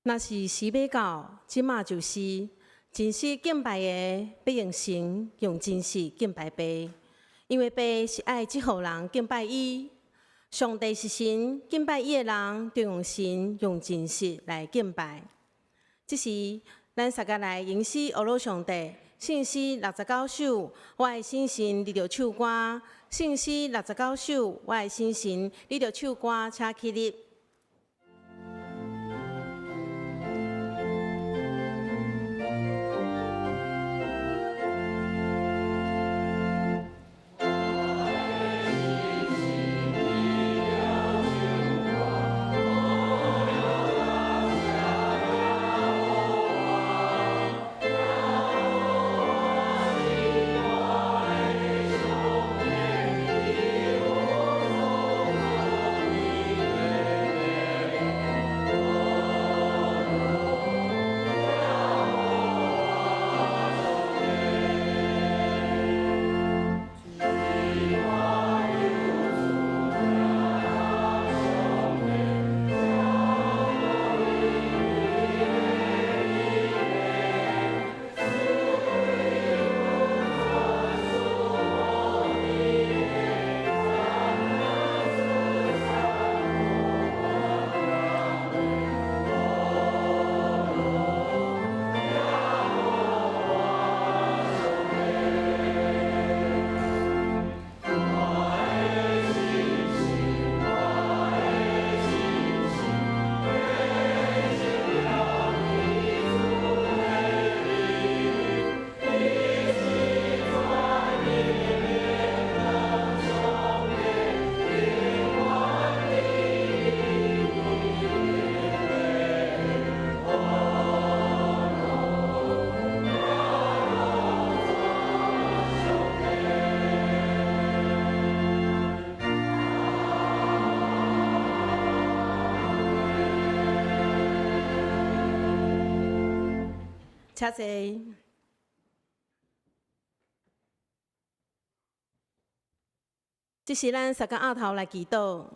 若是时要到，即马就是真实敬拜的，要用心用真实敬拜爸，因为爸是爱即号人敬拜伊。上帝是神，敬拜伊的人就用心用真实来敬拜。即是咱大家来吟诗阿罗上帝，圣诗69首，我的心神你着唱歌。圣诗69首，我的心神你着唱歌，请起立。请坐。这是咱三个额头来祈祷。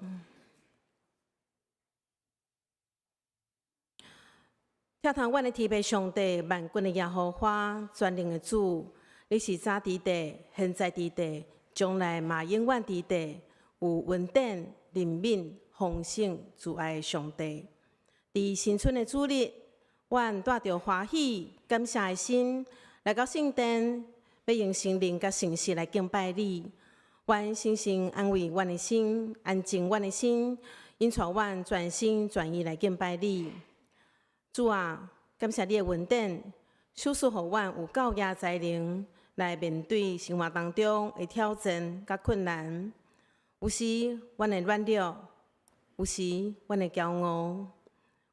跳堂阮的天父上帝，万军的耶和华，全能的主，你是早伫地，现在伫地，将来嘛永远伫地，有稳定、灵敏、丰盛、慈爱的上帝。伫新春的主日，阮带着欢喜、感谢的心来到圣殿，要用心灵甲诚实来敬拜你。阮深深安慰阮的心，安静阮的心，因带阮全心全意来敬拜你。主啊，感谢你的恩典，赐予阮有够也才能来面对生活当中的挑战甲困难。有时阮会软弱，有时阮会骄傲，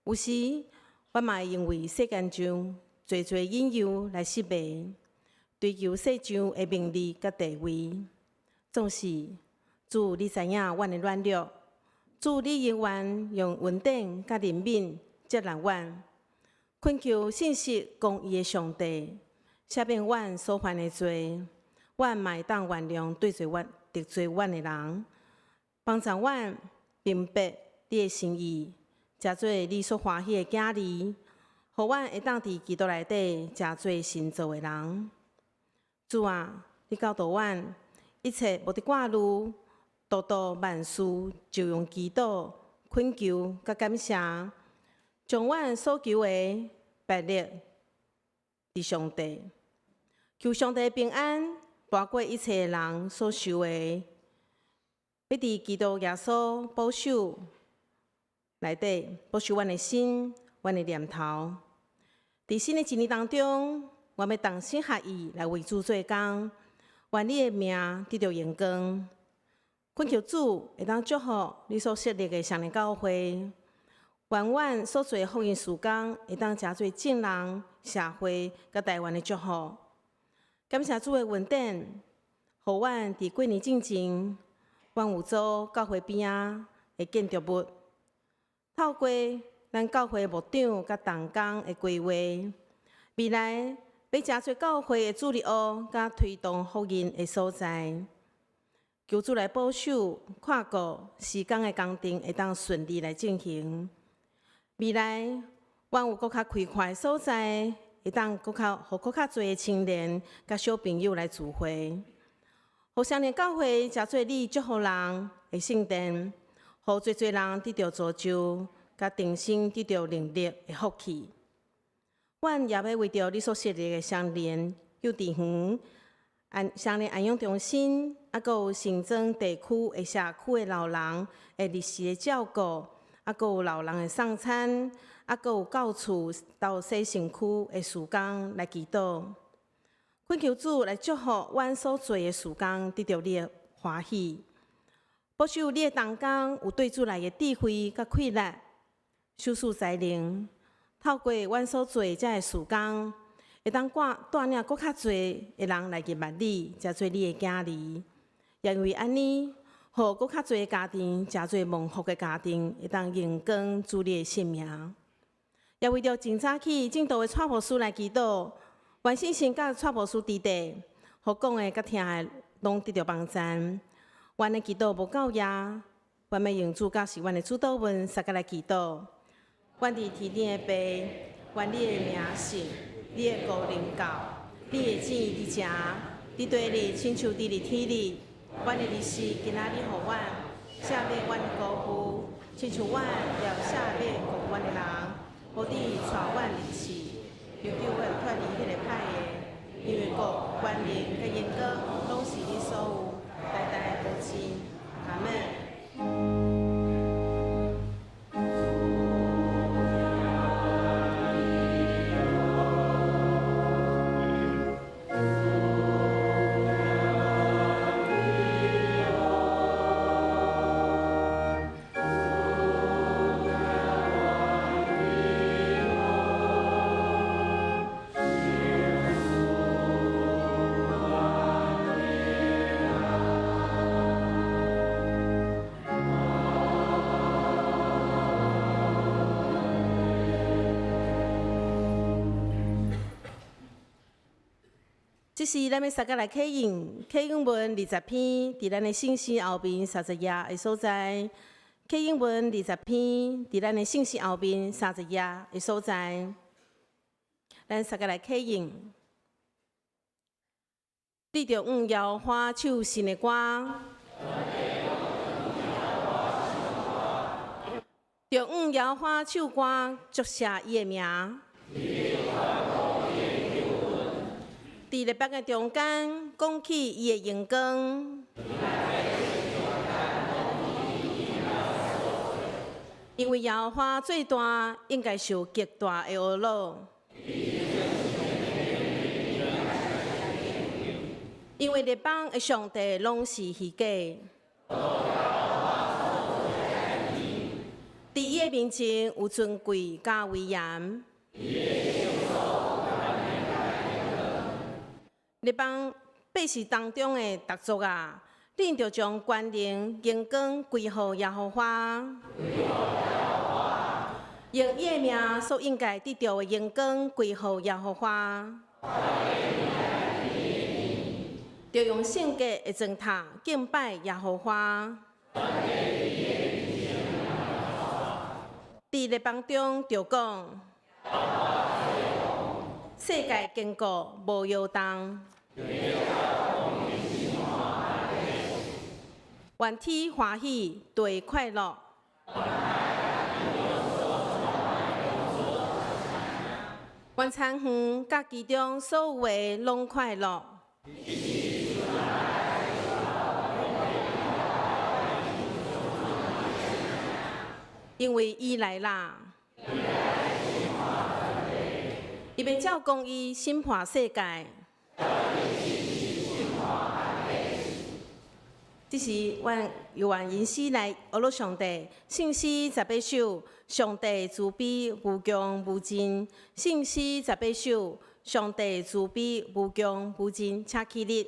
有时阮嘛会因为世间上侪引诱来失迷，追求世上的名利甲地位。总是主，你知影阮的软弱，主，你永远用恩典甲怜悯接纳阮，恳求信实公义的上帝，赦免阮所犯的罪，阮嘛会当原谅得罪阮的人，帮助阮明白你的心意，食做你所欢喜的囝儿，互阮会当伫基督内底食做新造的人。主啊，你教导阮。一切无得挂虑，多多万事就用祈祷、恳求甲感谢，将阮所求的摆列伫上帝，求上帝平安，大过一切人所受的，要伫基督耶稣保守内底，保守阮的心、阮的念头。伫新的一年当中，我要同心合意来为主做工。愿你的名得到荣光，恳求主会当祝福你所设立的上帝教会，愿阮所做福音事工会当真做正人、社会甲台湾的祝福。感谢主的恩典，互阮伫几年之前，阮有做教会边仔的建筑物，透过咱教会牧长甲同工的规划，未来。要真做教会的主力屋，甲推动福音的所在，求主来保守、看顾施工的工程会当顺利来进行。未来阮有搁较开阔的所在，会当互搁较侪青年甲小朋友来聚会，互少年教会诚侪你祝福人的圣殿，互侪人得到造就，甲定心得到能力的福气。阮也要为着你所设立的相连幼稚园、相连安养中心，还有新庄地区的社区的老人的日时的照顾，还有老人的送餐，还有到厝到洗身躯的时间来祈祷。恳求主来祝福阮所做的事工得到你的欢喜，保守你的同工有对主来的智慧甲气力，修事才能。透过阮所做遮个事工，会当带领搁较侪的人来入捌你，才做你的囝儿。也因为安尼，互搁较侪家庭，诚侪蒙福的家庭，会当荣光主你的性命。也为着真早起正道的蔡牧师来祈祷，愿信心甲蔡牧师伫地，互讲的甲听的拢得到帮助。阮的祈祷无够夜，阮要用主教是阮的主祷文，三个来祈祷。阮伫天顶的爸，愿你的名圣，你的国临到，你的旨意伫食，伫地里亲像伫日天里。阮的日时今仔日互阮，赦免阮的辜负，亲像阮了赦免辜负阮的人，互你带阮入去，又救阮脱离迄个歹的，因为国、权力甲荣光拢是你所有，代代无尽。阿们。这是咱要三个来启用文20篇，伫咱的信息后面30页的所在。启用文20篇，伫咱的信息后面30页的所在。咱三个来启用。你着摇花唱新的歌，着摇花唱歌，祝谢伊的名。伫日北的中间，讲起伊的荣光。因为耶和华最大，应该受极大的懊恼。因为列邦的上帝拢是虚假。伫伊的面前有尊贵加威严。列邦百姓当中的特族啊，恁着将权能、荣光归乎耶和华，用伊的名所应该得到的荣光归乎耶和华，着用圣洁的砖塔敬拜耶和华。伫列邦中着讲。世界坚固无摇动，愿天欢喜，地快乐。愿田园甲其中所有的拢快乐。因为伊来啦。伊要照公义审判世界。这是阮由因诗来学了上帝，信诗18首，上帝慈悲无穷无尽。信诗18首，上帝慈悲无穷无尽。请起立。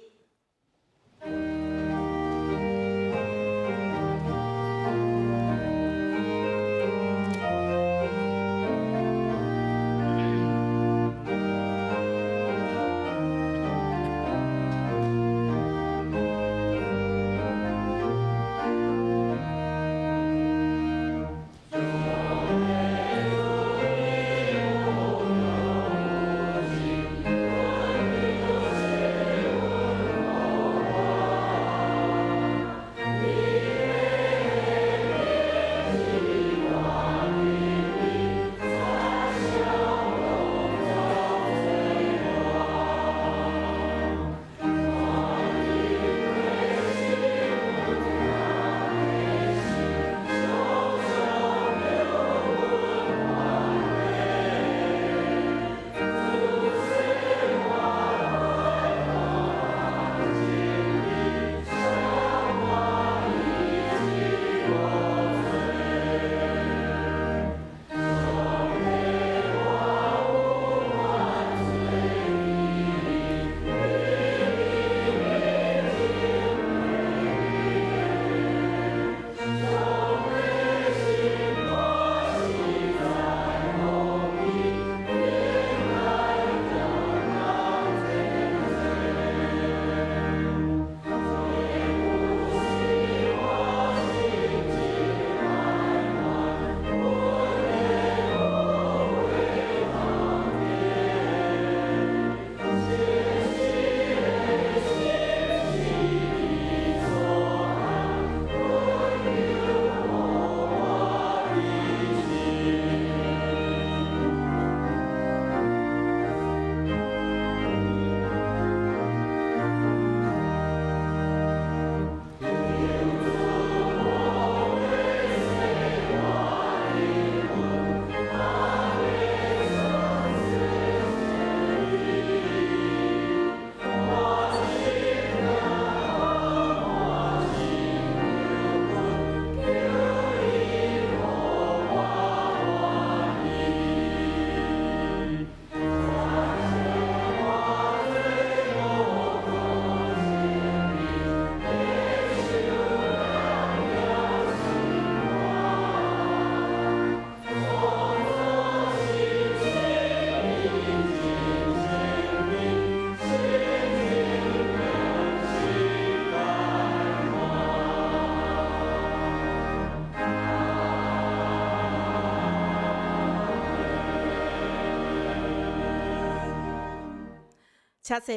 车坐。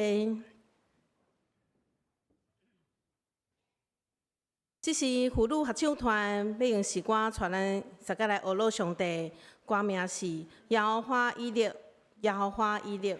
这是妇女合唱团要用诗歌带咱大家来学乐上帝，歌名是《耶和华以勒》，耶和华以勒。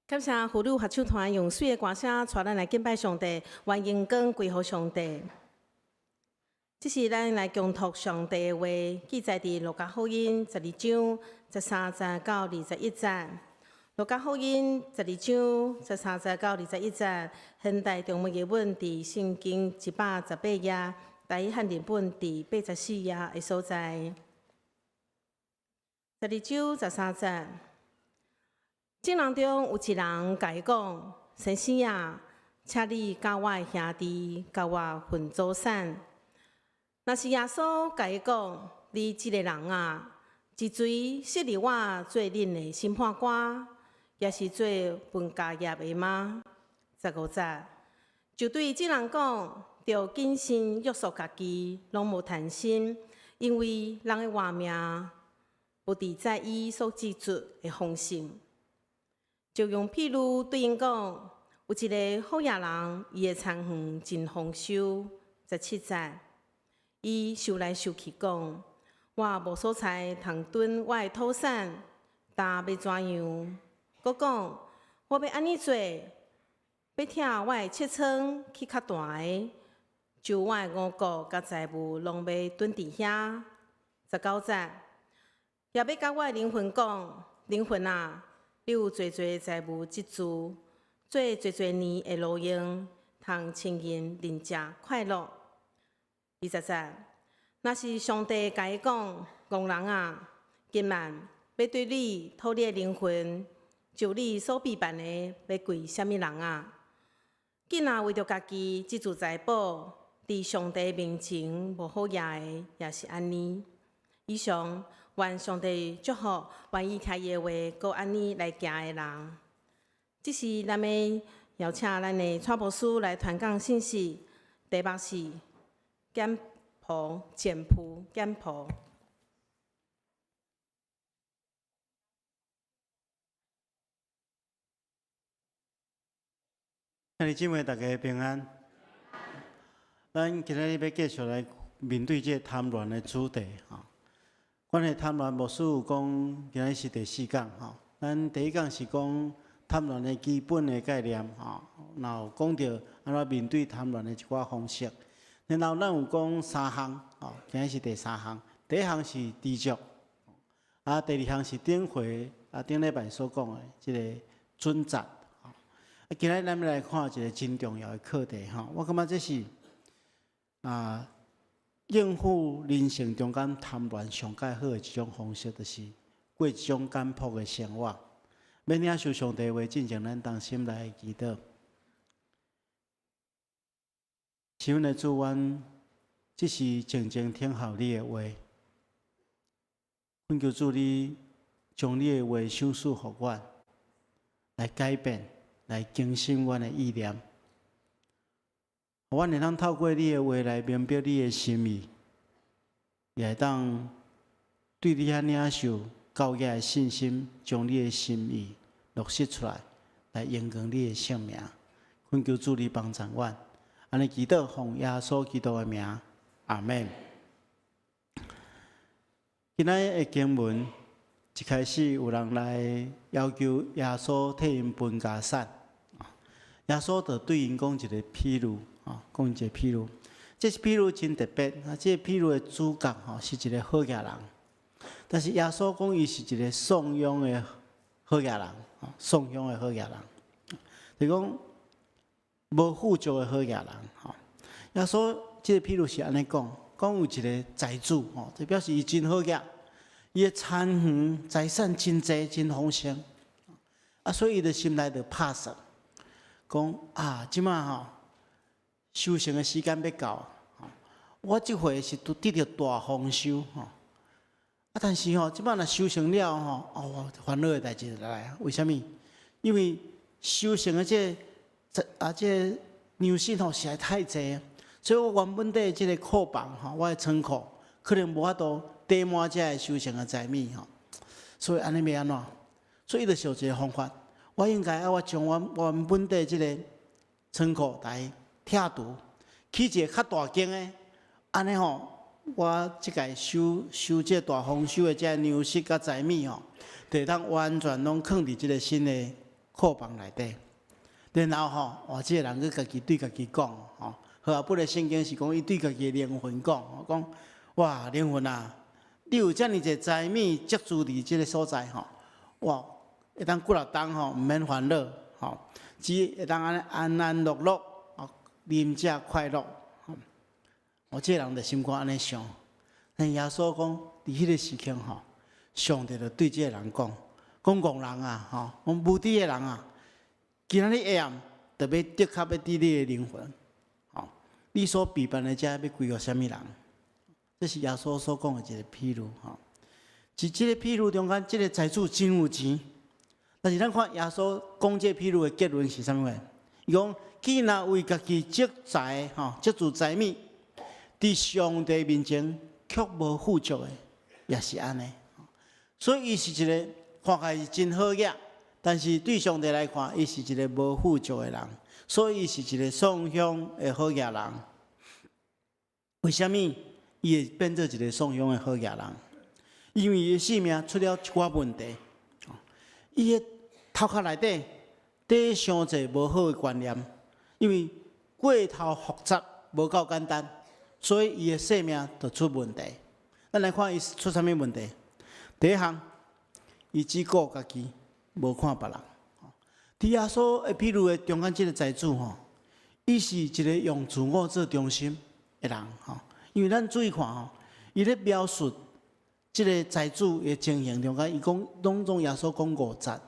感谢妇女合唱团用水的歌声带咱来敬拜上帝，愿荣光归乎上帝。这是咱来恭托上帝的话，记载伫路加福音12章13节到21节。路加福音12章13节到21节，现代中文译本伫圣经118页，台汉译本伫84页的所在。12章13节。众人中有一人甲伊讲：“先生啊，请你甲我的兄弟甲我分祖产。”若是耶稣甲伊讲：“你这个人啊，一锤设立我做恁的审判官，也是做分家业的吗？”15节，就对众人讲：“要谨慎约束家己，拢无贪心，因为人的活命不伫在伊所记述的丰盛。”就用譬如对因讲，有一个好野人，伊的田园真丰收。17节，伊想来想去讲，我无所在通囤我的土产，但要怎样？佮讲，我要安尼做，要拆我的切仓去较大的，就我的五谷甲财物拢要囤伫遐。19节，也要甲我的灵魂讲，灵魂啊！你有侪侪财物积聚，做侪侪年的路用，通亲人人食快乐。20节，若是上帝甲伊讲，戆人啊，今晚要对你讨你的灵魂，就你所必办的，要归什么人啊？囡仔为着家己积聚财宝，伫上帝面前无好野的，也是安尼。以上。愿上帝祝福愿意听伊的话，搁安尼来行的人。这是咱们邀请咱的传播师来传讲信息，题目是简谱、简谱、简谱。兄弟姊妹，大家平安。咱今日要继续来面对这贪婪的主题哈。关于贪婪，牧师有讲，今日是第4讲哈。咱第1讲是讲贪婪的基本的概念哈，然后讲到安怎面对贪婪的一寡方式。然后咱有讲3项哦，今日是第3项。第1项是知足，第2项是顶回顶礼拜所讲的这个准则。今日咱们来看一个真重要的课题哈，我感觉这是应付人生中间贪婪上介好的一种方式，就是过一种简朴的生活。要领受上帝话，进前咱当心来祈祷。请阮的主，阮这是静静听候你的话，恳求主你将你的话赏赐予阮，来改变。来更新阮的意念，阮会当透过你的话来明白你的心意，也会当对你遐领受高雅的信心，将你的心意落实出来，来荣光你的圣名。恳求主你帮助阮，安尼祈祷奉耶稣基督的名，阿门。今仔的经文一开始有人来要求耶稣替因分家产。耶稣就对因讲一个譬喻，讲一个譬喻。这譬喻真特别，这譬喻的主角是一个好野人，但是耶稣讲伊是一个丧养的好野人，丧养的好野人，就讲无富足的好野人。耶稣这个譬喻是安尼讲，讲有一个财主，就表示伊真好野，伊的产园财产真济真丰盛，所以伊的心内就拍算。讲即马收成的时间要到，我即回是得到大丰收但是即马若收成了烦恼的代志就来为什么？因为收成的这粮食实在太济，所以我原本的这个库房我的仓库可能无法度堆满这个收成的财米所以安尼要安怎？所以伊就想一个方法。我应该我将我原本的这个仓库来拆除，起一个较大间的，安尼我即个收这大丰收的这粮食甲财米就当完全拢放伫这个新的库房内底。然后这个人去家己对家己讲好啊，本来圣经是讲伊对家己的灵魂讲哇灵魂啊，你有遮尔济财米积聚伫这个所在哇！会当几落冬毋免烦恼只会当安安乐乐啉食快乐这个人就心肝安尼想。但耶稣讲，伫迄个时刻上帝就对这个人讲戆人啊讲无知的人啊，今仔日下暗就要的确要伫你的灵魂你所备办的遮要归予什么人？这是耶稣所讲的一个譬喻在这个譬喻中间，这个财主真有钱。但是咱看耶稣讲这譬喻的结论是啥物话？伊讲，既然为家己积财积聚财米，伫上帝面前却无富足的，也是安尼。所以伊是一个看起来是真好野，但是对上帝来看，伊是一个无富足的人，所以伊是一个丧养的好野人。为什么伊会变做一个丧养的好野人？因为伊的性命出了一寡问题。伊的头壳内底缀伤济无好的观念，因为过头复杂，无够简单，所以伊的生命就出问题。咱来看伊出啥物问题？第1项，伊只顾家己，无看别人。伫耶稣的譬喻的中间，这个财主伊是一个用自我做中心的人因为咱注意看伊咧描述。这个财主的情形中间，伊讲拢总耶稣讲5节，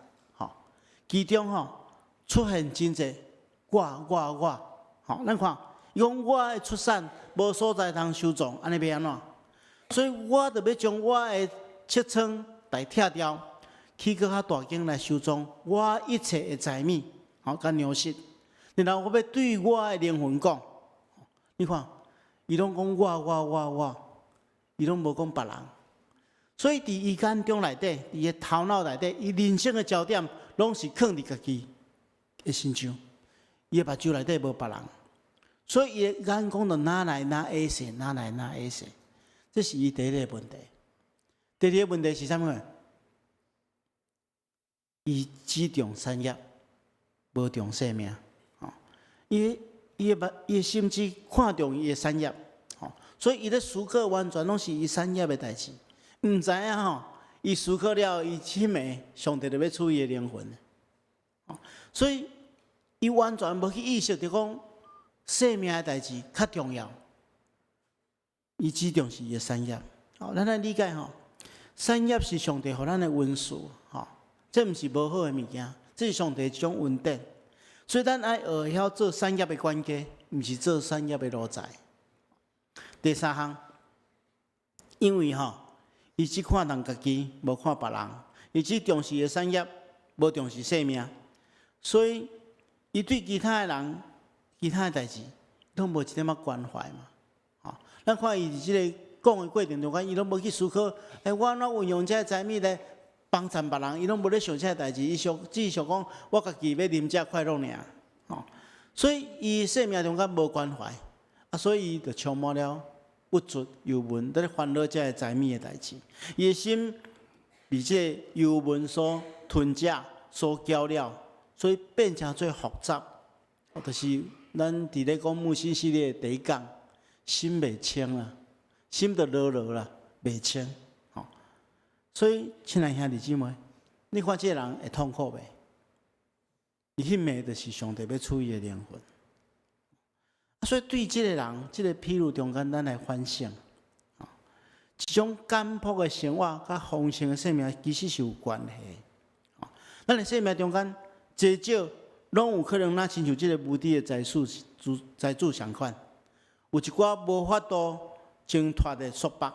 其中出现真济我，咱看，伊讲我的出产无所在通收藏，安尼要安怎？所以我就要将我的七仓来拆掉，起个较大间来收藏我一切的财物，好，甲粮食。然后我要对我的灵魂讲，你看，伊拢讲我，伊拢无讲别人。所以伫伊眼中内底，伊的头脑内底，伊人生的焦点拢是放伫家己的身上，伊的目睭内底无别人。所以伊的眼光就哪来哪会势，哪来哪会势，这是伊第一个问题。第二个问题是啥物？伊只重产业，无重生命。伊的心智看重伊的产业，所以伊咧思考完全拢是伊产业的代志，毋知影吼，伊思考了，伊迄暝上帝就要处伊的灵魂，所以伊完全无去意识到讲生命的代志较重要，伊只重视伊的产业。咱来理解吼，产业是上帝互咱的恩赐，这毋是无好的物件，这是上帝一种恩典。所以咱爱学晓做产业的管家，毋是做产业的奴才。第三项，因为伊只看重家己，无看别人，伊只重视的产业，无重视生命，所以伊对其他的人、其他的代志，拢无一点仔关怀嘛。咱看伊伫即个讲的过程中间，伊拢无去思考，我安怎运用这财物来帮衬别人，伊拢无咧想这代志，伊只想讲我家己要啉遮快乐尔。所以伊生命中间无关怀，所以伊就充满了不足、忧闷，在烦恼这财物的代志。伊的心被这忧闷所吞噬、所搅了，所以变成最复杂。就是咱伫咧讲牧师系列第一讲，心袂清啦，心就落落啦，袂清。所以，亲爱兄弟姊妹，你看这个人会痛苦袂？伊迄暝就是上帝要处伊的灵魂。所以对这个人，这个譬如中间，咱来反省，一种简朴的生活，甲丰盛的生命，其实是有关系。咱的生命中间，多少拢有可能，咱亲像这个无底的财主相款，有一寡无法度挣脱的束缚。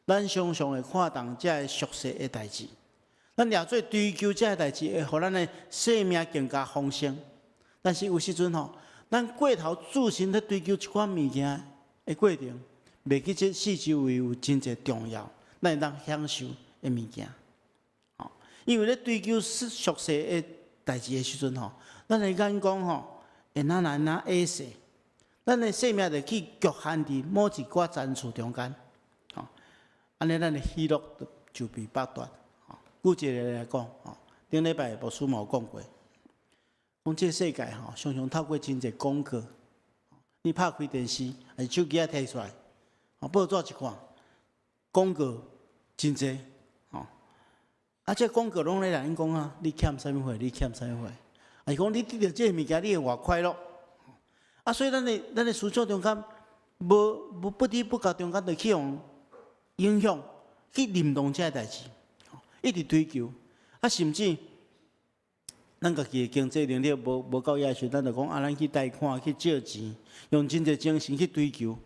咱常常会看重这个俗世的代志，咱也做追求这个代志，会互咱的生命更加丰盛。但是有时阵咱过头自身咧追求一款物件的过程，袂记这四周围有真侪重要，咱会当享受的物件。因为咧追求俗世的代志的时阵咱的眼光会哪来哪会势，咱的生命就去局限伫某一寡层次中间。安尼，咱的喜乐就被剥夺。举一个来讲，顶礼拜牧师嘛有讲过，讲这个世界常常透过真侪广告，你拍开电视，还是手机摕出来，报纸一看，广告真侪，这广告拢咧人讲你欠啥物货，你欠啥物货，是讲你得到这个物件，你会偌快乐。所以咱的思想中间，无不知不觉中间就去用。影响去认同这个代志，一直追求，甚至咱家己的经济能力无够野时，咱就讲咱去贷款去借钱，用真侪精神去追求，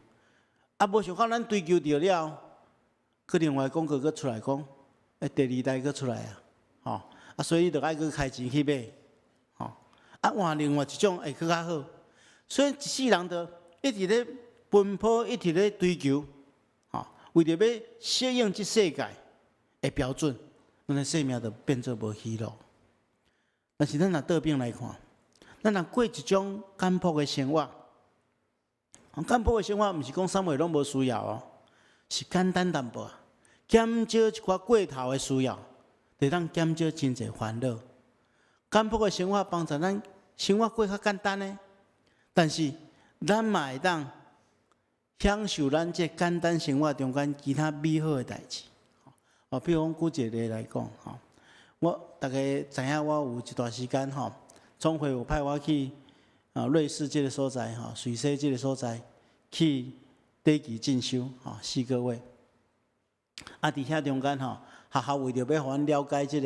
无想到咱追求到了，佮另外广告佮出来讲，第二代佮出来所以你就爱佮开钱去买，换另外一种会佮较好，所以一世人就一直咧奔波，一直咧追求。为着要适应这世界的标准，咱的生命就变做无喜乐。但是咱若倒边来看，咱若过一种简朴的生活，简朴的生活毋是讲啥物拢无需要是简单淡薄，减少一寡过头的需要，就当减少真侪烦恼。简朴的生活帮助咱生活过较简单呢，但是咱嘛会当。享受咱这简单生活中间其他美好的代志，比如讲举一个例来讲，大家知影我有一段时间总会有派我去瑞士这个所在瑞士这个所在去短期进修4个月。伫遐中间学校为着要互阮了解这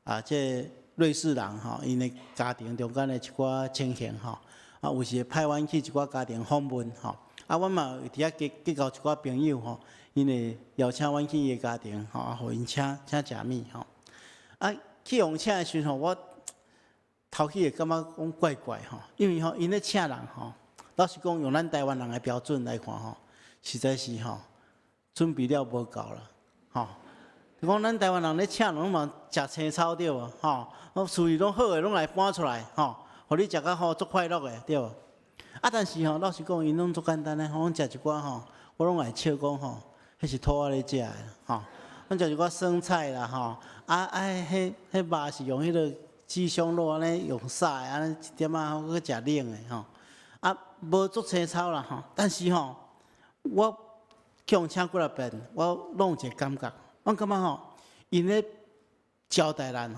个这瑞士人因的家庭中间的一寡情形有时派阮去一寡家庭访问阮嘛伫遐结交一寡朋友因会邀请阮去伊个家庭互因请食物啊，去用请的时候，我头起会感觉讲怪怪吼，因为因咧请人吼，老实讲用咱台湾人的标准来看吼，实在是准备了无够啦，就讲咱台湾人咧请人拢嘛食青草对无？厨艺拢好诶，拢来搬出来互你食甲足快乐诶对无？啊，但是老实讲，因拢足简单诶，拢食一寡我拢会笑讲迄是土仔咧食诶咱食一寡生菜啦迄肉是用迄个鸡胸肉安尼用撒诶，安尼一点仔搁食冷诶啊，无足青草啦但是我用请几啊遍，我拢有一个感觉，我感觉因咧招待咱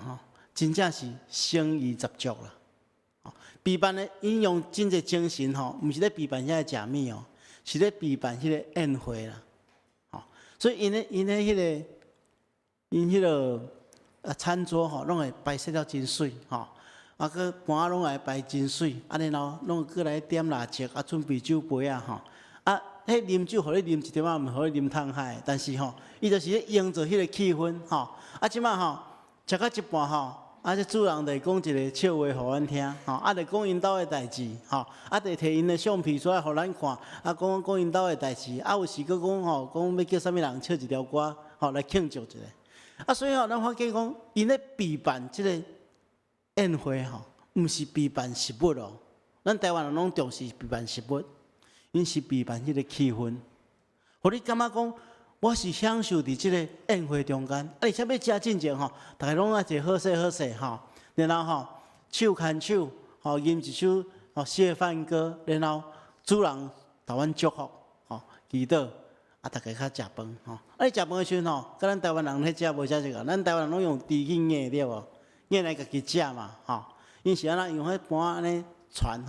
真正是诚意十足啦。备办咧，因用真侪精神毋是咧备办遐个食物是咧备办迄个宴会啦。所以因迄个餐桌拢会摆设了真水佮盘拢会摆真水，然后拢过来点蜡烛准备酒杯迄啉酒，互你啉一点仔，毋互你啉汤海。但是伊就是咧营造迄个气氛即摆食到一半这主人就讲一个笑话互阮听就讲因兜的代志就摕因的相片出来互咱看讲因兜的代志有时佫讲要叫啥物人唱一条歌来庆祝一下所以咱发觉讲因咧备办即个宴会毋是备办食物咱台湾人拢重视备办食物。因是备办迄个气氛，互你感觉讲我是享受伫即个宴会中间，而且要食进前大家拢坐好势好势然后手牵手吟一首谢饭歌，然后主人甲阮祝福祈祷大家较食饭你食饭的时阵甲咱台湾人咧食无食一个，咱台湾人拢用猪去硬对无？硬来家己食嘛因是安那用迄盘安尼传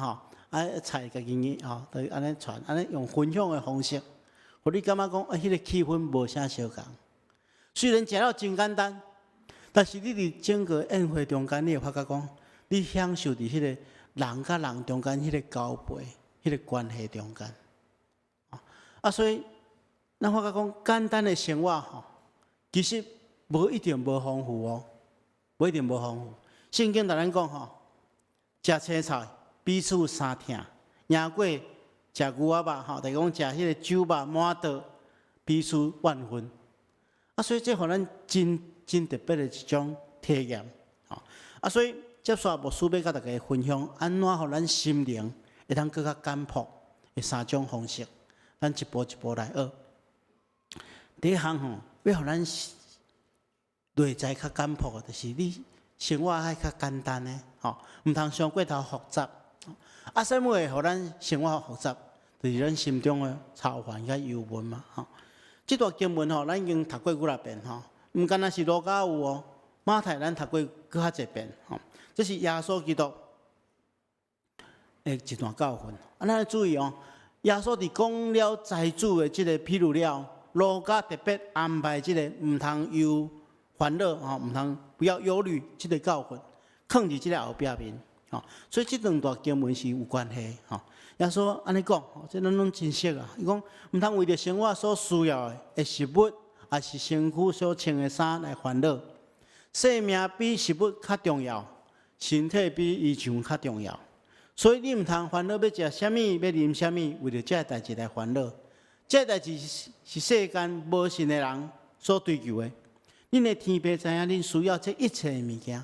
菜家己就安尼传，安尼用分享的方式，互你感觉讲迄个气氛无啥相共。虽然食了真简单，但是你伫整个宴会中间，你会发觉讲，你享受伫迄个人甲人中间迄个交陪、迄个关系中间。所以咱发觉讲，简单的生活其实无一定无丰富无一定无丰富。圣经甲咱讲食青菜。彼此相疼，赢过食牛仔肉就是讲食迄个酒肉满桌，彼此万分所以这互咱真特别的一种体验所以接下来牧师要甲大家分享，安怎互咱心灵会通更较简朴的3种方式，咱一步一步来学。第一项要互咱内在较简朴的，就是你生活爱较简单的毋通伤过头复杂。什么会互咱生活复杂？就是咱心中的操烦甲忧闷嘛。这段经文咱已经读过几啊遍毋单单是路加有马太咱读过搁较侪遍这是耶稣基督的一段教训。咱注意耶稣伫讲了财主的这个譬如了，路加特别安排这个毋通忧烦恼毋通不要忧虑这个教训，放伫这个后壁面。所以这两段经文是有关系耶稣安尼讲这咱拢真熟伊讲毋通为着生活所需要的食物，也是身躯所穿的衫来烦恼。生命比食物较重要，身体比医生较重要。所以你毋通烦恼要食啥物，要啉啥物，为着这个代志来烦恼。这个代志是世间无信的人所追求的。恁的天父知影恁需要这一切的物件。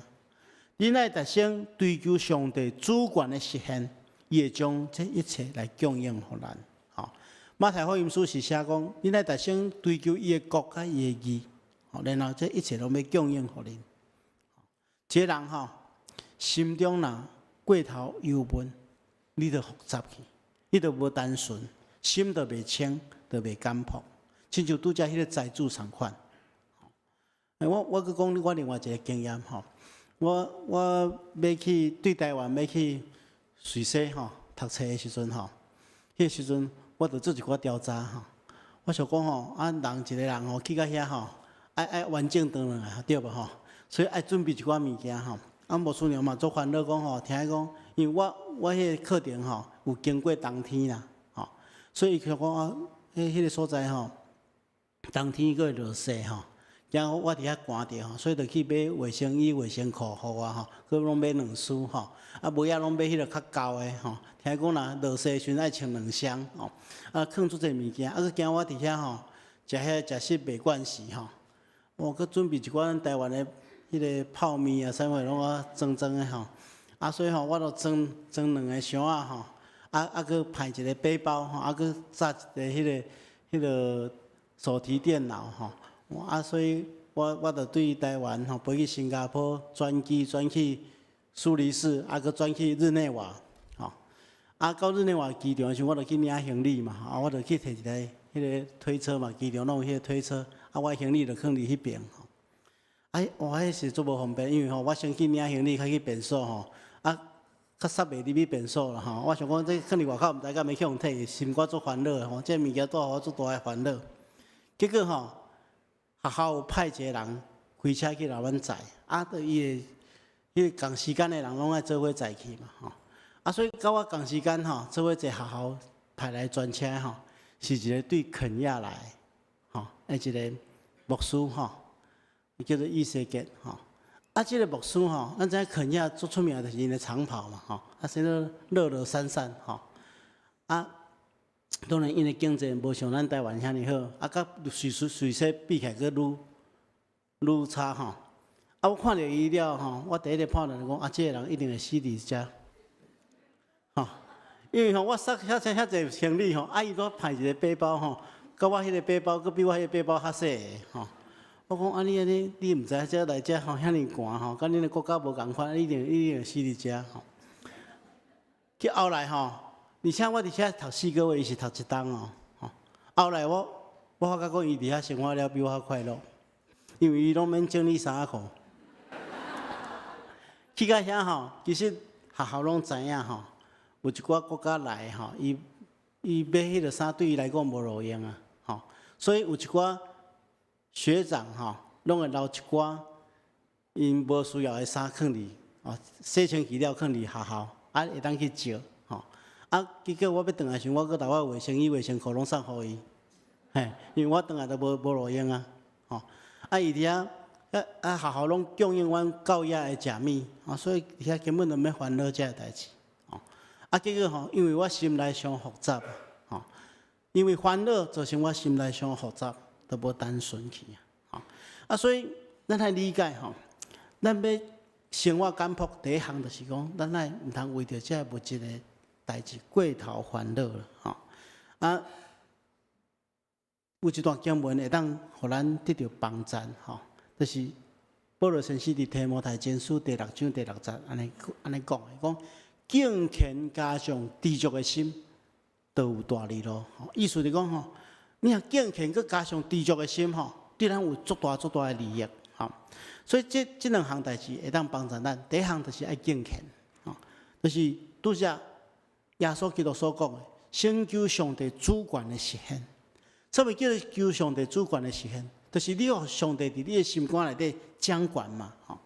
恁爱达成追求上帝主权的实现，伊会将这一切来供应互咱。马太福音书是写讲，恁爱达成追求伊的国甲伊的义，然后这一切拢要供应互恁。一个人心中若过头忧闷，你就复杂去，你就无单纯，心就袂清，就袂简朴，亲像拄则迄个财主同款。我佮讲我另外一个经验我要去对台湾要去瑞士读册的时阵迄个时阵我着做一寡调查我想讲人一个人去到遐爱完整回来对无所以爱准备一寡物件牧师娘嘛做烦恼讲听伊讲，因为我迄个课程有经过冬天啦所以伊想讲迄个所在冬天佫会落雪然后我伫遐寒着吼，所以就去买卫生衣、卫生裤互我吼，佮拢买2束吼，啊尾仔拢买迄个较厚的吼。听讲若落雪时阵爱穿2双吼，啊囥足侪物件，啊佮惊我伫遐吼，食食袂惯势吼。我佮准备一寡台湾的迄个泡面啊，啥物拢啊装的吼，啊所以吼我著装2个箱仔吼，啊佮派一个背包吼，啊佮扎一个迄个手提电脑吼。啊，所以我著对台湾吼飞去新加坡，转机转去苏黎世，啊，佮转去日内瓦，吼。啊，到日内瓦机场时，我著去领行李嘛，啊，我著去摕一台迄个推车嘛，机场拢有迄个推车，啊，我行李著放伫迄边吼。哎，哇，迄是足无方便，因为吼我先去领行李，较去便所吼，啊，较煞袂入去便所啦吼。我想讲这放伫外口，毋知敢要去互摕，心肝足烦恼吼，这物件带互我足大诶烦恼。结果吼。学校有派一个人开车去甲阮载，啊，着伊个共时间的人拢爱做伙载去嘛，吼。啊，所以到我共时间吼，做伙坐学校派来专车吼，是一个对肯亚来，吼，一个牧师吼，伊叫做伊西杰吼。啊，即个牧师吼，咱知影肯亚最出名就是因的长袍嘛，吼，啊，生得热热散散吼，啊。当然，因的经济无像咱台湾遐尼好，啊，甲随说比起来，佫愈差吼。啊，我看到伊了吼，我第一个判断就讲，啊，这个人一定会死伫遮，吼。因为吼，我塞遐侪行李吼，啊，伊搁派一个背包吼，甲我迄个背包，佫比我迄个背包较细个吼。我讲啊，你毋知遮来遮吼遐尼寒吼，甲恁的国家无共款，一定会死伫遮吼。去后来吼。而且我伫遐读4个月，伊是读1冬哦。后来我发觉讲，伊伫遐生活了比我较快乐，因为伊拢免整理衫裤。去到遐吼，其实学校拢知影吼，有一寡国家来吼，伊买迄个衫对伊来讲无路用啊，吼。所以有一寡学长吼，拢会留一寡因无需要的衫放伫哦，洗清气了放伫学校，啊会当去借。啊，结果我要转来时，我搁把我卫生衣、卫生裤拢送互伊，嘿，因为我转来都无路用啊，吼。啊，伊伫遐学校拢供应阮教育的食物，啊，所以伫遐根本就免烦恼遮个代志，吼。啊，结果吼，因为我心内伤复杂，吼，因为烦恼造成我心内伤复杂，都无单纯去啊，吼。啊，所以咱来理解吼，咱要生活简朴，第一项就是讲，咱来毋通为着遮物质的代志过头烦恼了，吼。啊，有一段经文会当互咱得到帮助，吼，就是保罗先生伫提摩太前书第6章第6节安尼讲的，讲敬虔加上知足的心，都有大利咯。意思是讲吼，你若敬虔佮加上知足的心吼，对咱有足大的利益，吼。所以这2项代志会当帮助咱。第一项就是爱敬虔，吼，就是拄则耶稣基督所讲的，成就上帝主权的实现。什么叫做求上帝主权的实现？就是你互上帝伫你的心肝内底掌权嘛，吼。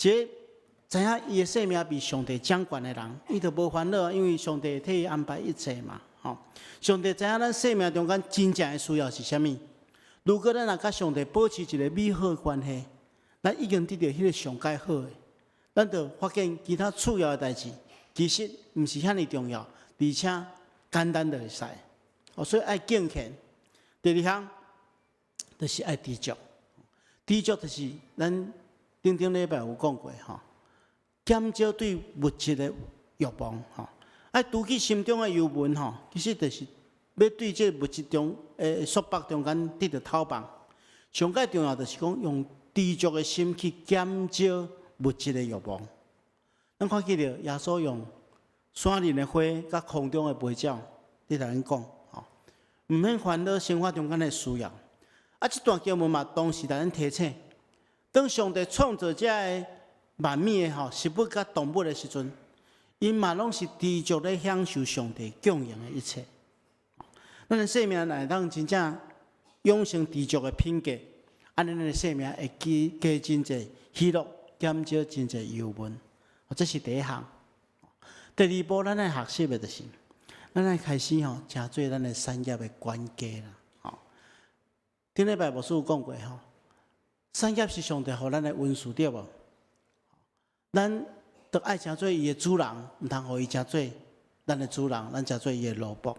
一个知影伊的生命被上帝掌权的人，伊就无烦恼，因为上帝替伊安排一切嘛，吼。上帝知影咱生命中间真正的需要是啥物。如果咱若甲上帝保持一个美好的关系，咱已经得到迄个上介好的，咱就发现其他次要的代志，其实毋是遐尼重要，而且简单就会使。所以爱敬虔。第二项就是爱知足，知足就是咱顶礼拜有讲过吼，减少对物质的欲望吼，爱拄起心中的忧闷吼，其实就是要对这物质中束缚中间得到讨帮。上界重要就是讲用知足的心去减少物质的欲望。咱看见着耶稣用山林的花甲空中的飞鸟，你同咱讲。毋免烦恼生活中间的需要。啊，这段经文嘛，同时来咱提醒，当上帝创造这个万物的吼，食物甲动物的时阵，因嘛拢是知足咧享受上帝供应的一切。咱的生命来当真正养成知足的品格，安尼咱的生命会加真济喜乐，减少真济忧闷。这是第一项。第二步，咱来学习的就是。咱来开始吼，诚做咱的产业的管家啦，吼。顶礼拜牧师有讲过吼，产业是上帝互咱的恩赐，对无？咱得爱诚做伊的主人，毋通互伊诚做咱的主人，咱诚做伊的奴仆。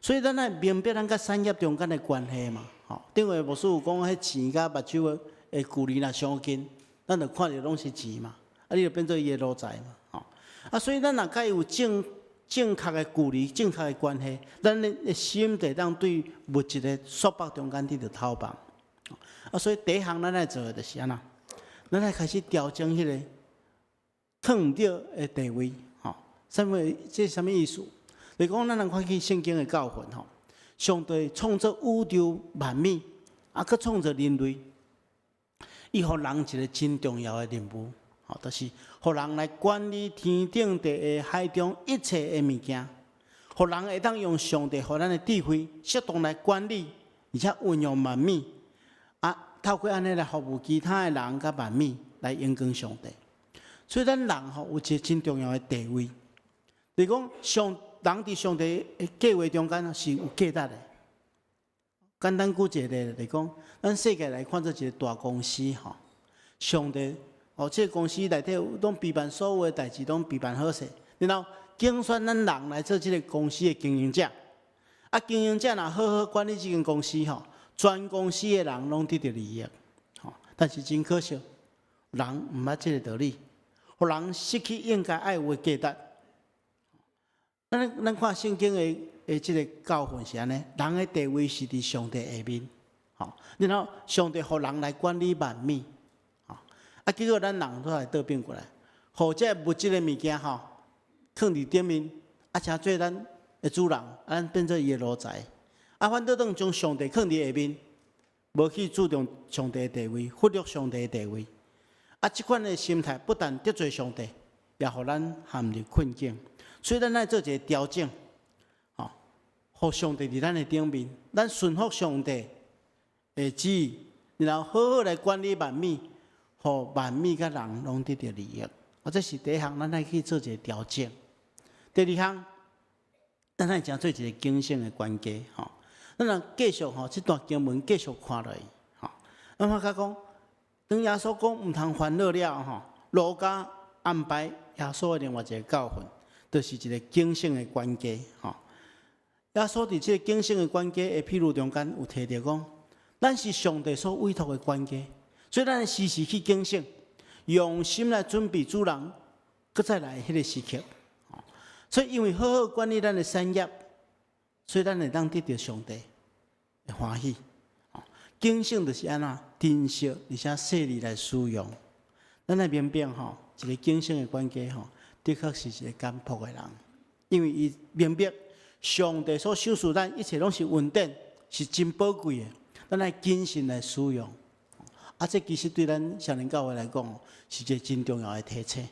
所以咱来明白咱甲产业中间的关系嘛。顶回牧师有讲，迄钱甲目睭的距离若相近，咱就看着拢是钱嘛，你就变做伊的奴才嘛。所以咱若甲伊有正确的距离、正确的关系，咱的心就当对物质的束缚中间伫着偷放。所以第一项咱来做的就是安那，咱来开始调整迄个放唔着的地位。这是啥物意思？就是讲，咱人看去圣经的教训上帝创造宇宙万物，佮创造人类，伊互人一个真重要的任务，就是互人来管理天顶地下海中一切的物件，互人会当用上帝互咱的智慧，适当来管理，而且运用万物，透过安尼来服务其他的人甲万物来荣光上帝。所以咱人有一个真重要的地位，就是讲人伫上帝的计划中间是有价值的。简单举一个例来讲，咱世界来看做一个大公司上帝这个公司内底拢备办所有的代志，拢备办好势，然后竞选咱人来做这个公司的经营者。经营者若好好管理这间公司全公司的人拢得到利益。但是真可惜，人毋捌这个道理，互人失去应该爱有的价值。咱看圣经的这个教训是安尼，人的地位是伫上帝下面，然后上帝互人来管理万物，结果咱人都来倒变过来，互这物质的物件放伫顶面，请做咱的主人，咱变做伊的奴才，反倒当将上帝放伫下面，无去注重上帝的地位，忽略上帝的地位，这款的心态不但得罪上帝，也互咱陷入困境。所以咱来做一个调整，互上帝伫咱的顶面，咱顺服上帝的旨意，然后好好来管理万物，互万物甲人拢得到利益。这是第一项，咱来去做一个调整。第二项，咱来讲做一个警醒的关键。咱若继续这段经文继续看落去，咱发觉讲，当耶稣讲毋通烦恼了，路加安排耶稣的另外一个教训。就是一个警醒的关键，耶稣伫这个警醒的关键的譬如中间有提到讲，咱是上帝所委托的关键，所以咱时时去警醒，用心来准备主人，搁再来迄个时刻。所以因为好好管理咱的产业，所以咱会当得到上帝的欢喜。警醒就是安那珍惜而且细腻来使用。咱来明白一个警醒的关键的确是一个简朴的人，因为伊明白上帝所赏赐咱一切拢是稳定，是真宝贵的，咱来谨慎来使用。这其实对咱少年教会来讲，是一个真重要的提醒。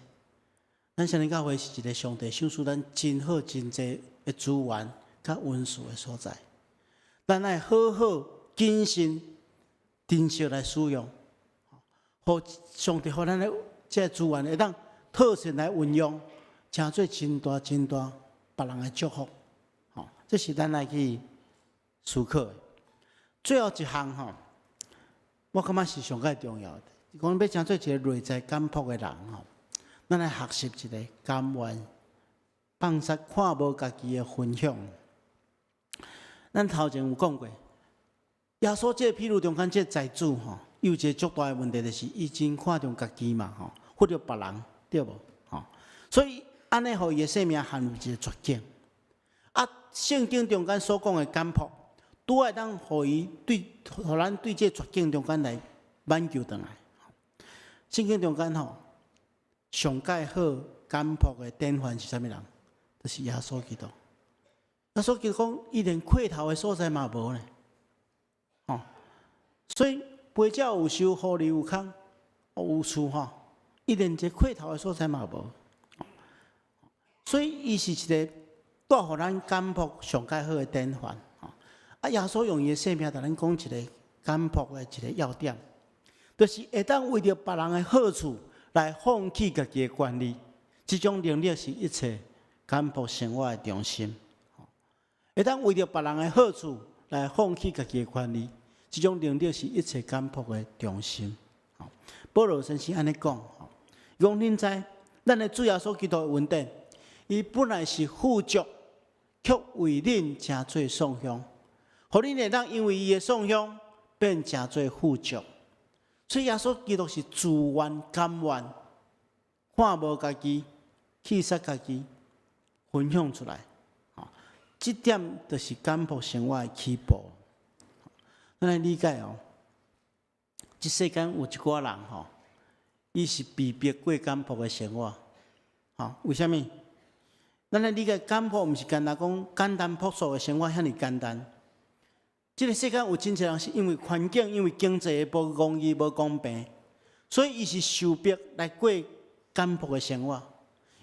咱少年教会是一个上帝赏赐咱真好真济的资源甲恩赐的所在，咱来好好谨慎珍惜来使用，互上帝互咱的这资源会当特权来运用，诚做真大真大别人的祝福。这是咱来去思考的。最后一项我感觉是上界重要的。讲要诚做一个内在简朴的人咱来学习一个甘愿放下看无家己的分享。咱头前有讲过，耶稣这譬如中间这财主有一个足大的问题，就是伊真看重家己嘛或者别人。对无？所以安尼，互伊的生命陷入一个绝境。圣经中间所讲的简朴，拄爱当互伊互咱对这绝境中间来挽救回来。圣经中间上介好简朴的典范是啥物人？就是耶稣基督。耶稣基督讲，伊连缺头的所在嘛无呢。所以背者有收，互利有空，有厝伊连一个缺头的所在嘛无，所以伊是一个带互咱简朴上介好的典范。耶稣用伊的生命，甲咱讲一个简朴的一个要点，就是会当为着别人的好处来放弃家己的权利，这种能力是一切简朴生活的中心。会当为着别人的好处来放弃家己的权利，这种能力是一切感迫的中心。保罗先生安尼讲，讲恁知，咱的主耶稣基督的恩典，伊本来是富足，却为恁诚做颂香，互恁会当因为伊的颂香变诚做富足。所以耶稣基督是自愿甘愿，看无家己，弃杀家己，分享出来。这点就是感迫生活的起步。咱来理解哦，这世间有一寡人吼，伊是被逼过感迫的生活。为什么？咱来理解感迫，毋是简单讲简单朴素的生活遐尼简单。这个世间有真侪人是因为环境、因为经济无公义、无公平，所以伊是受逼来过感迫的生活。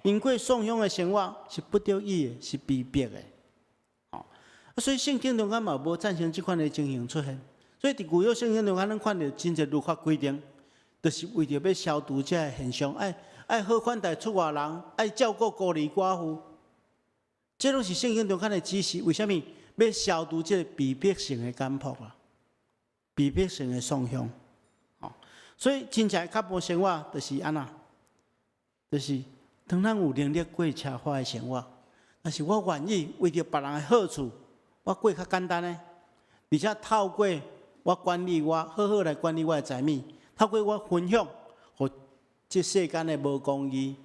因过颂香的生活是不得已的，是被逼的。所以圣经中间嘛无赞成这款的情形出现。所以伫旧约圣经中间，咱看到真侪律法规定，就是为着要消除这个现象，爱好款待出外人，爱照顾孤儿寡妇，这拢是圣经中间的指示。为什么？要消除这个被迫性的感迫啦，被迫性的颂香。所以真正较无生活，就是安那，就是当咱有能力过奢华的生活，但是我愿意为着别人的好处。我过较简单呢，而且透过我管理好好来管理我的财物，透过我分享，互这世间的无公义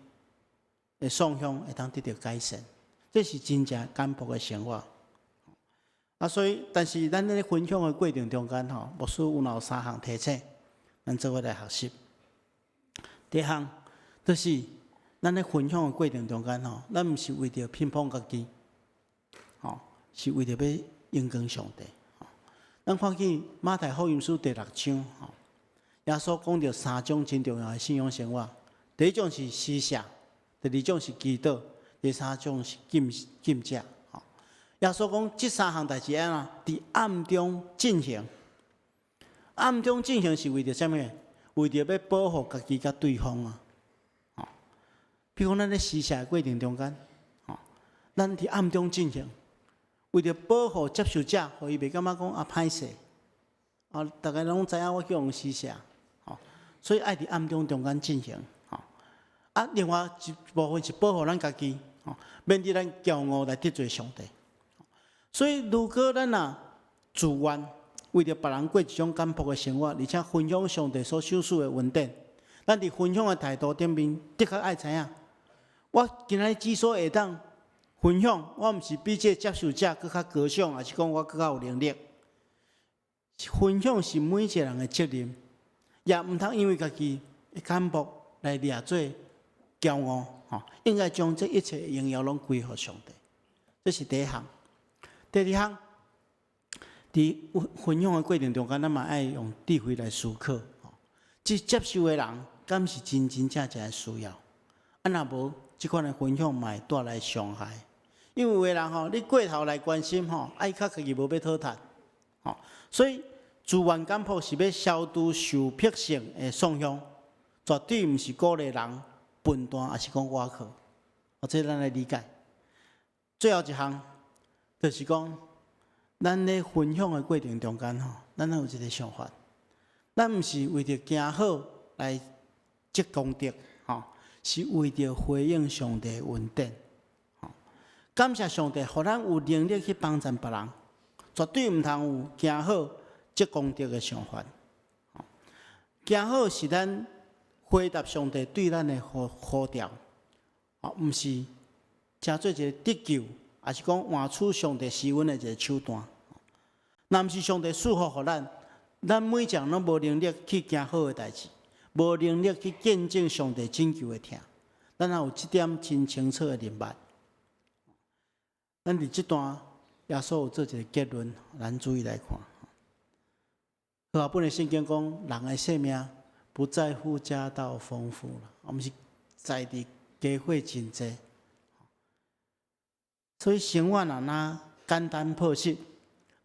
的双向会当得到改善，这是真正感迫的生活。所以，但是咱在分享的过程中间牧师有3项提醒，咱做伙来学习。第一项就是咱在分享的过程中间咱毋是为着偏袒家己。是为着要荣光上帝。咱看见马太福音书第6章，耶稣讲到3种真重要的信仰生活。第一种是施舍，第二种是祈祷，第三种是禁食。耶稣讲这3项代志在暗中进行。暗中进行是为着什么？为着要保护家己甲对方啊。比如讲，咱在施舍的过程中间，咱伫暗中进行。为着保护接受者，互伊袂感觉讲歹势，大家拢知影我叫人施舍，所以爱伫暗中间进行，另外一部分是保护咱家己，免得咱骄傲来得罪上帝。所以如果咱自愿为着别人过一种感迫的生活，而且分享上帝所赏赐的恩典，咱伫分享的态度顶面，的确爱知影，我今仔日之所以会当。分享，我毋是比这接受者更较高尚，还是讲我更较有能力？分享是每一个人的责任，也毋通因为家己的感迫来掠做骄傲。应该将这一切荣耀拢归乎上帝。这是第一项。第二项，伫分享的过程中间，咱嘛爱用智慧来思考。即接受的人，敢是真正的需要？若无，即款的分享嘛会带来伤害。因为有的人你过头来关心爱较家己无要讨赚，所以自愿感迫是要消除受迫性的丧向，绝对毋是鼓励人分担，还是讲瓦靠。这咱来理解。最后一项就是讲，咱咧分享的过程中间咱有一个想法，咱毋是为着行好来积功德，是为着回应上帝的恩典。感谢上帝，互咱有能力去帮助别人，绝对毋通有行好积功德的想法。行好是咱回答上帝对咱的呼召，毋是诚做一个得救，还是讲换取上帝施恩的一个手段。若毋是上帝赐福互咱，咱每一人拢无能力去行好的代志，无能力去见证上帝拯救的疼。咱也有这点真清楚的明白。咱伫这段耶稣有做一个结论，咱注意来看。和本的圣经讲，人的性命不在乎家道丰富了，毋是在伫家伙真济。所以生活若简单朴实，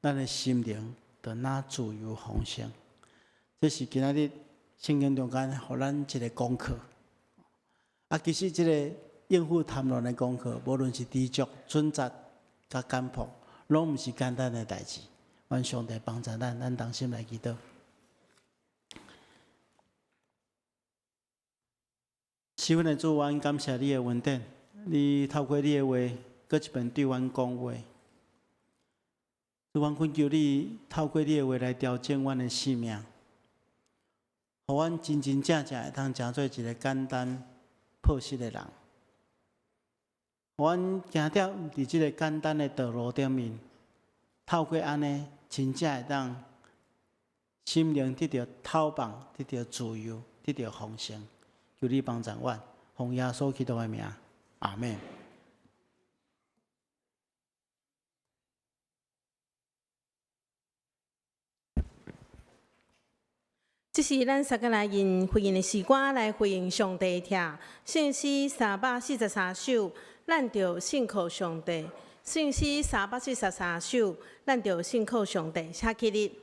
咱的心灵就自由丰盛。这是今仔日圣经中间，互咱一个功课。其实这个应付谈论的功课，无论是知足、准则、甲感迫，拢毋是简单的代志。愿上帝帮助咱同心来祈祷。赐阮的主，阮感谢你的恩典，你透过你的话，搁一遍对阮讲话。主，阮恳求你透过你的话来调整阮的性命，互阮真真正正会通成做一个简单朴实的人。互阮行在伫即个简单的道路顶面，透过安尼，真正会当心灵得到透放，得到自由，得到丰盛。求你帮助阮，奉耶稣基督的名，阿门。这是咱三个来用回应的诗歌来回应上帝听。圣诗343首，咱着信靠上帝。圣诗343首，咱着信靠上帝。请起立。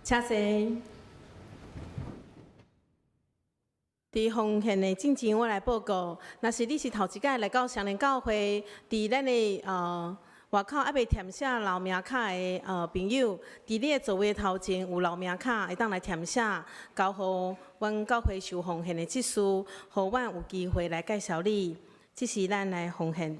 请坐。伫奉献的进前，我来报告。若是你是头一届来到双连教会，伫咱的外口还未填写留名卡的朋友，伫你的座位头前有留名卡，会当来填写，交互阮教会受奉献的职事，互阮有机会来介绍你。这是咱来奉献。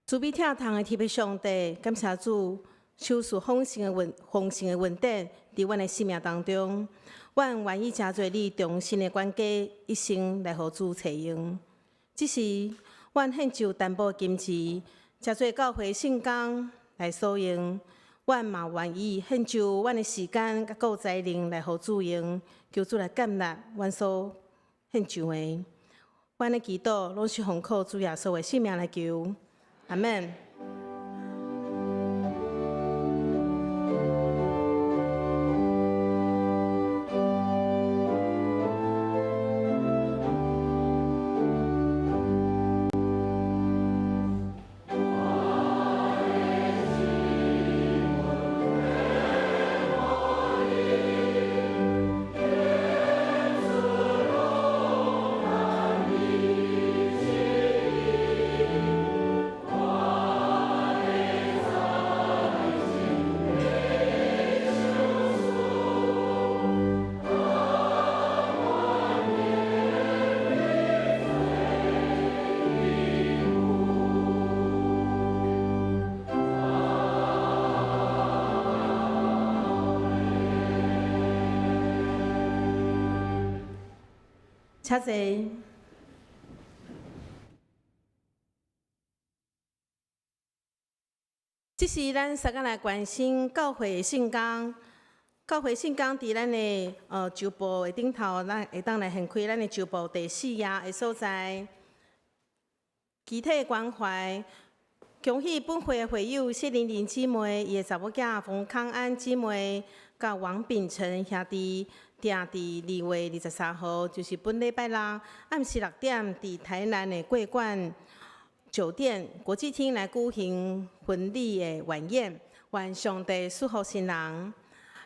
主必跳堂的特别上帝，感谢主，手术丰盛的稳定，伫阮的生命当中，阮愿意真侪你重新的管家，一生来互主采用。只是阮献上淡薄金钱，真侪教会圣工来所用，阮嘛愿意献上阮的时间甲有才能来互主用，求主来接纳阮所献上的。阮的祈祷拢是奉靠主耶稣的性命来求。阿门。请坐。这是咱三个来关心教会的圣工，教会圣工伫咱的周报的顶头，咱会当来献开咱的周报第4页的所在。集体关怀，恭喜本会的会友谢玲玲姊妹、伊的查某囝冯康安姊妹，甲王秉成兄弟，定伫2月23号，就是本礼拜六暗时6点，伫台南的桂冠酒店国际厅来举行婚礼的晚宴，愿上帝祝福新人。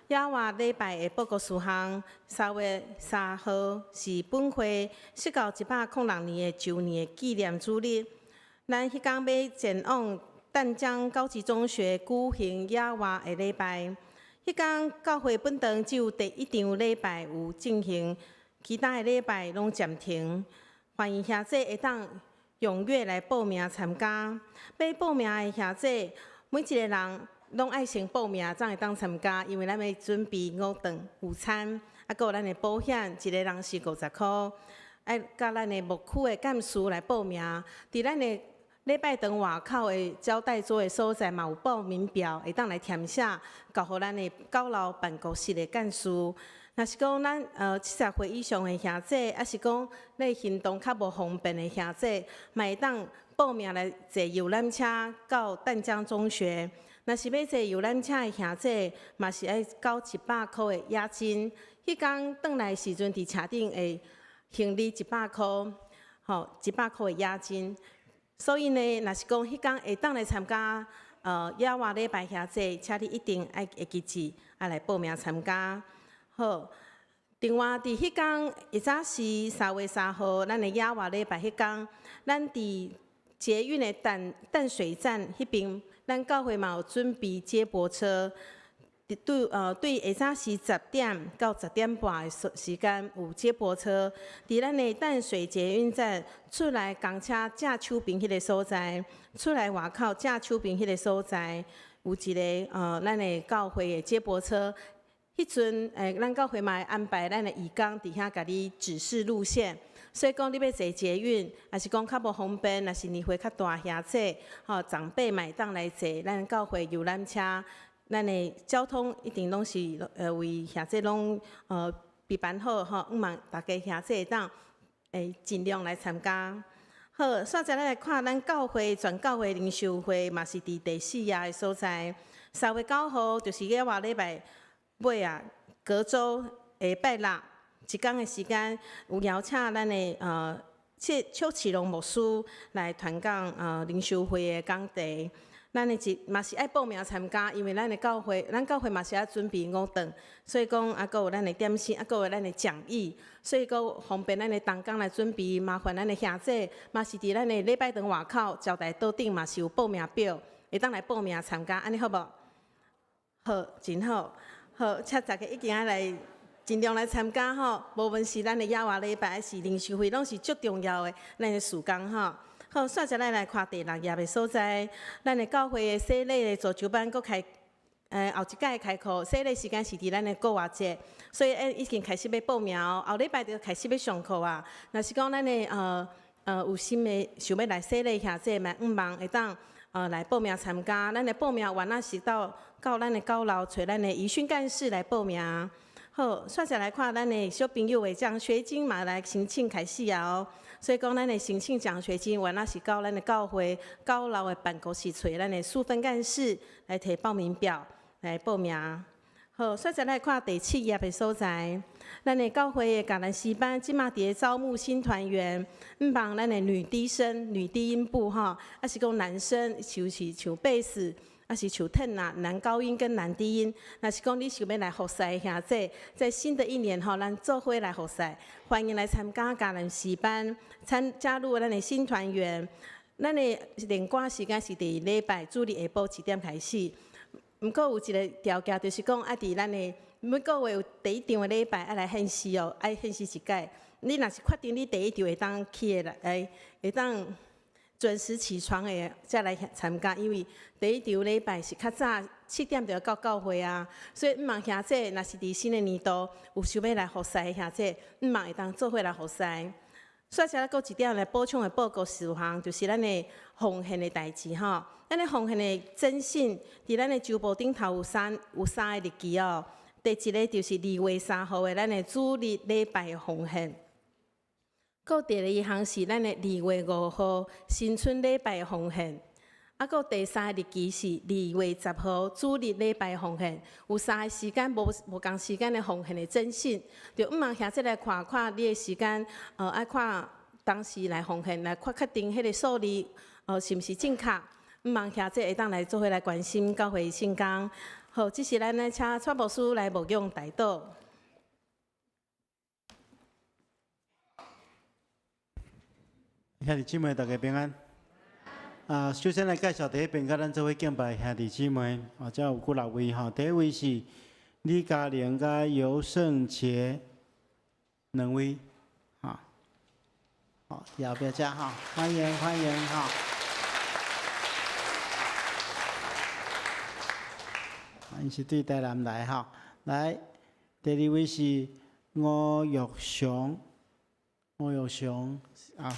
亚华礼拜的报告事项，3月3号是本会设到106年的周年的纪念主日。咱迄天要前往淡江高级中学举行亚华的礼拜。迄天教会本堂只有第1场礼拜有进行，其他的礼拜拢暂停。欢迎兄弟会当踊跃来报名参加。要报名的兄弟，每一个人拢爱先报名，才会当参加，因为咱要准备5顿午餐，还有咱的保险，一个人是50块。爱甲咱的牧区的干事来报名，伫咱的礼拜堂外口的招待所的所在嘛有报名表，会当来填写，交互咱的九楼办公室的干事。若是讲咱70岁以上的兄弟，还是讲咱行动较无方便的兄弟，嘛会当报名来坐游览车到淡江中学。若是要坐游览车的兄弟，嘛是爱交100块的押金。迄天转来时阵，伫车顶会行李100块，吼，100块的押金。所以呢，若是讲迄天会当来参加亚华礼拜兄弟，请你一定爱会记住，爱来报名参加。好，另外伫迄天一早是3月3号，咱的亚华礼拜迄天，咱伫捷运的淡水站迄边，咱教会嘛有准备接驳车。对下早时10点到10点半的时间有接驳车，伫咱的淡水捷运站出来公车正手边迄个所在，出来外口正手边迄个所在有一个咱的教会的接驳车。迄阵咱教会嘛会安排咱的义工伫遐甲你指示路线，所以讲你要坐捷运，还是讲较无方便，若是年岁较大兄弟，长辈嘛会当来坐咱教会游览车。咱的交通一定拢是为兄弟拢备办好吼，希望大家兄弟会当尽量来参加。好，现在咱来看咱教会全教会灵修会嘛是伫第4页的所在。3月9号就是亚华礼拜尾啊，隔周下拜六一天的时间，有邀请咱的邱启龙牧师来传讲灵修会的讲题。咱的嘛是爱报名参加，因为咱教会嘛是爱准备5顿，所以讲还有咱的点心，还有咱的讲义，所以讲方便咱的同工来准备。麻烦咱的兄弟嘛是伫咱的礼拜堂外口招待桌顶嘛是有报名表，会当来报名参加，安尼好无？好，真好。好，请大家一定要来尽量来参加吼，无论是咱的亚华礼拜还是灵修会，拢是足重要的咱的事工吼。好，煞则咱来看第6页的所在，咱的教会的洗礼的足球班搁开，后一届开课，洗礼时间是伫咱的国外节，所以已经开始要报名，后礼拜就开始要上课啊。若是讲咱的有心的想要来洗礼遐这嘛，毋茫会当来报名参加。咱的报名原来是到咱的高楼找咱的遗训干事来报名。好，煞则来看咱的小朋友的奖学金嘛来申请开始啊哦。所以讲，咱的申请奖学金，原来是到咱的教会高楼的办公室找咱的淑芬干事来摕报名表来报名。好，煞则来看第7页的所在，咱的教会的橄榄枝班即马伫咧招募新团员，毋帮咱的女低声、女低音部吼，还是讲男生像贝斯。还是像tenor啊，男高音跟男低音。若是讲你想要来服侍遐，在新的一年吼，咱做伙来服侍，欢迎来参加橄榄枝班，加入咱的新团员。咱的练歌时间是伫礼拜主日下晡1点开始。毋过有一个条件，就是讲爱伫咱的每个月有第1场的礼拜爱来献诗哦，爱献诗一届。你若是确定你第1场会当去的来，会当。准时起床的再来参加，因为第1场礼拜是较早7点就要到教会啊，所以毋茫兄弟，若是伫新的年度有想要来服侍的兄弟，毋茫会当做伙来服侍。煞则搁一点来补充的报告事项，就是咱的奉献的代志吼。咱的奉献的征信，伫咱的周报顶头有三个日期哦。第1个就是2月3号的咱的主日礼拜的奉献。搁第2项是咱的2月5号新春礼拜的奉献，啊，搁第3个日期是2月10号主日礼拜的奉献，有3个时间无同时间的奉献的征信，就毋茫兄弟来看看你的时间，爱看当时来奉献，来确定迄个数字，是毋是正确？毋茫兄弟会当来做伙来关心教会圣工。好，这是咱来请蔡牧师来牧养代祷。兄弟姊妹，大家平安。首先来介绍第一遍，甲咱做伙敬拜兄弟姊妹，这有几6位吼。第一位是李嘉玲甲尤胜杰2位，好，后壁遮吼，欢迎吼。因是对台南来吼，来，第2位是吴玉祥。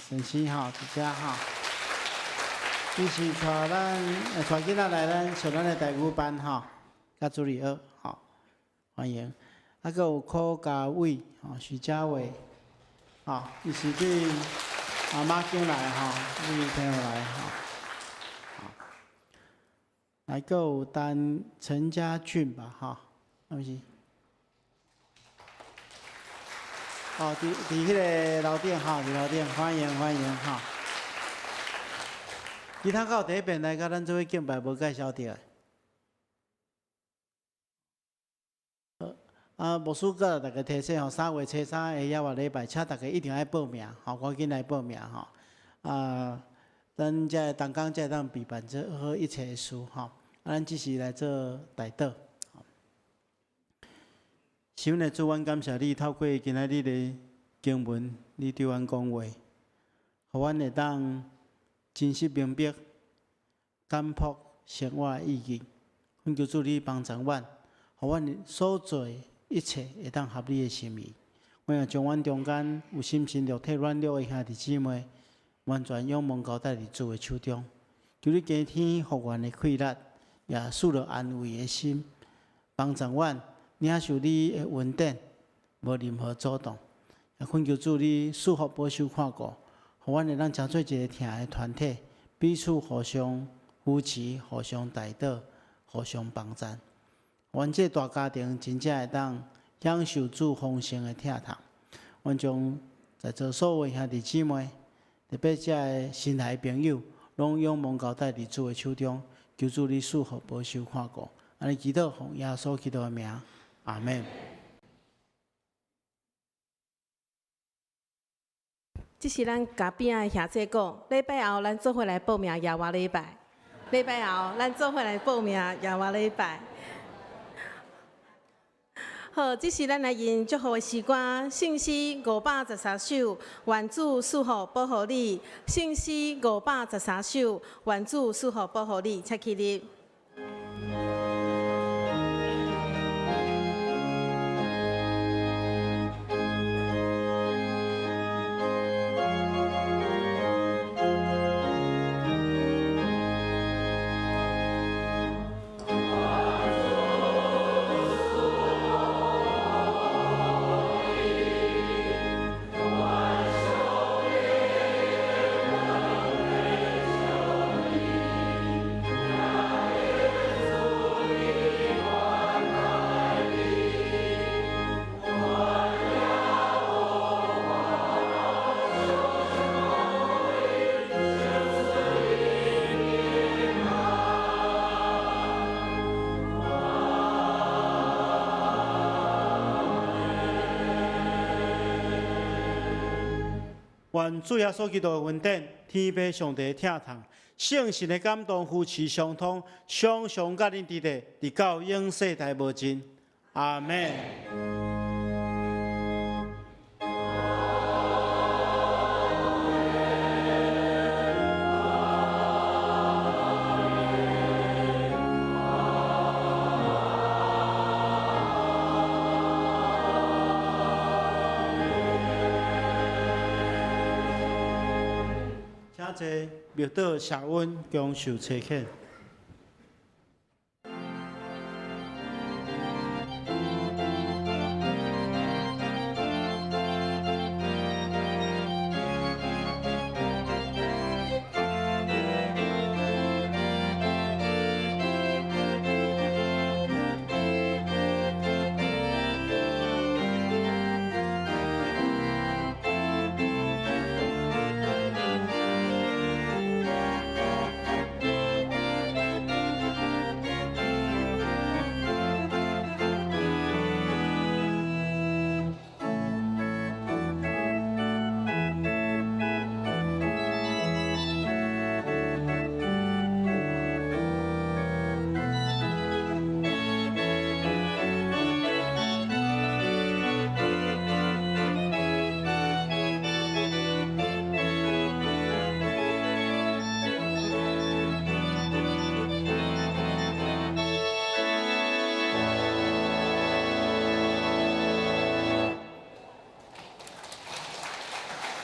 先生吼，一遮吼，伊是带囡仔来上咱的台语班吼，甲主日学吼，欢迎。啊，佮有柯家伟吼，徐家伟，吼，伊是对马京来吼，对朋友来吼，来佮有陈家俊吧吼，是毋是？伫迄个楼顶吼，伫楼顶，欢迎吼。其他到第1遍来甲咱做伙敬拜，无介绍到的。牧师甲大家提醒吼，3月初3的亚华礼拜，请大家一定要报名，吼，赶紧来报名吼。咱遮东港才会当备办这好一切的事吼。咱只是来做代祷。神的主，阮感谢你，透过今仔日的经文，你对阮讲话，互阮会当真实明白、简朴生活的意义。阮求主你帮助阮，互阮所做一切会当合你的心意。阮也将阮中间有心神肉体软弱的兄弟姊妹，完全仰望交代伫主的手中。求你加添福源的气力，也赐了安慰的心，帮助阮。领受你的恩典，无任何阻挡。也恳求主你赐福保守看顾，互阮会当成做一个疼的团体，彼此互相扶持、互相带导、互相帮助。阮这大家庭真正会当享受主丰盛的疼痛。阮将在座所有兄弟姊妹，特别这的新来朋友，拢仰望交代伫主的手中，求主你赐福保守看顾。安尼祈祷奉耶稣基督的名。阿门。这是咱隔壁的兄弟讲，礼拜后咱做伙来报名亚华礼拜。礼拜后咱做伙来报名亚华礼拜。好，这是咱来吟祝福的诗歌，圣诗513首，愿主赐福保护你。圣诗513首，愿主赐福保护你。请起立。愿主耶稣基督的恩典、天父上帝的疼痛、圣神的感动、夫妻相通，常常甲恁伫地，直到永世代无尽。阿门。请坐，庙道谢恩，恭受差遣。